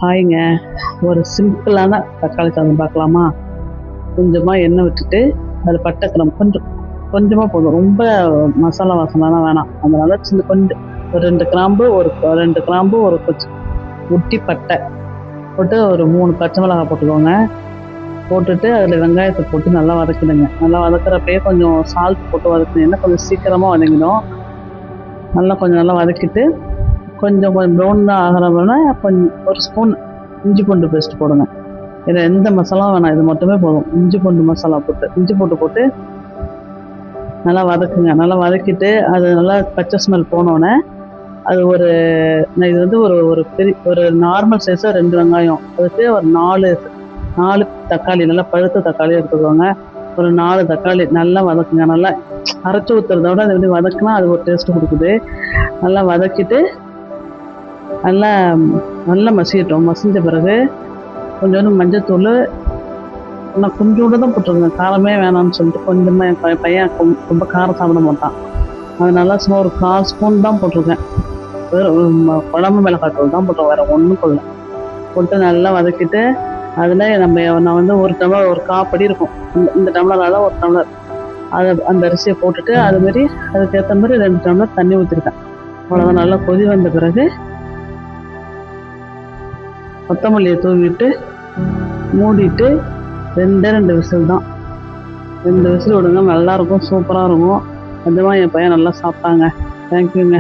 ஹாய்ங்க. ஒரு சிம்பிளான தக்காளி சாதம் பார்க்கலாமா? கொஞ்சமாக எண்ணெய் விட்டுட்டு அதில் பட்டை கிராம்பு கொஞ்சமாக போதும், ரொம்ப மசாலா வாசனைலாம் வேணாம். அதனால சின்ன கொஞ்சம் ஒரு 2 கிராம்பு, ஒரு 2 கிராம்பு, ஒரு கொஞ்சம் குட்டி பட்டை போட்டு ஒரு 3 பச்சை மிளகாய் போட்டுக்கோங்க. போட்டுட்டு அதில் வெங்காயத்தை போட்டு நல்லா வதக்கிடுங்க. நல்லா வதக்குறப்பயே கொஞ்சம் சால்ட் போட்டு வதக்குனீங்கன்னா கொஞ்சம் சீக்கிரமாக வதங்கிடும். நல்லா வதக்கிட்டு கொஞ்சம் ப்ரௌனாக ஆகிறவன கொஞ்சம் ஒரு ஸ்பூன் இஞ்சி பூண்டு பேஸ்ட் போடுங்க. இதில் எந்த மசாலாவும் வேணாம், இது மட்டுமே போதும். இஞ்சி பூண்டு மசாலா போட்டு இஞ்சி பூண்டு போட்டு நல்லா வதக்குங்க. நல்லா வதக்கிட்டு அது நல்லா பச்சை ஸ்மெல் போனோடனே அது இது வந்து ஒரு பெரிய ஒரு நார்மல் சைஸாக 2 வெங்காயம், அதுக்கு ஒரு 4 தக்காளி, நல்லா பழுத்த தக்காளி எடுத்துக்கோங்க. ஒரு 4 தக்காளி நல்லா வதக்குங்க. நல்லா அரைச்சி ஊற்றுறத விட அது எப்படி வதக்குனா அது ஒரு டேஸ்ட்டு கொடுக்குது. நல்லா வதக்கிட்டு நல்லா மசியட்டும். மசிஞ்ச பிறகு கொஞ்சோண்டு மஞ்சத்தூள், நான் கொஞ்சோண்டு தான் போட்டிருக்கேன், காரமே வேணாம்னு சொல்லிட்டு. கொஞ்சமாக என் பையன் ரொம்ப காரம் சாப்பிட மாட்டான், அதனால சும்மா ஒரு 1/4 ஸ்பூன் தான் போட்டிருக்கேன். வெறும் குழம்பு மிளகாத்தூள் தான் போட்டோம், வேறு ஒன்றும் போடல. போட்டு நல்லா வதக்கிட்டு அதில் நான் வந்து ஒரு டம்ளர், ஒரு 1/4 படி இருக்கும், இந்த டம்ளரால் ஒரு டம்ளர் அந்த அரிசியை போட்டுட்டு அதுமாரி அதுக்கேற்ற மாதிரி 2 டம்ளர் தண்ணி ஊற்றிருக்கேன். அவ்வளோதான். நல்லா கொதி வந்த பிறகு கொத்தமல்லியை தூவிட்டு மூடிட்டு 2 விசில் தான், 2 விசில் விடுங்க. நல்லாயிருக்கும், சூப்பராக இருக்கும். அதுதான் என் பையன் நல்லா சாப்பிட்டாங்க. தேங்க்யூங்க.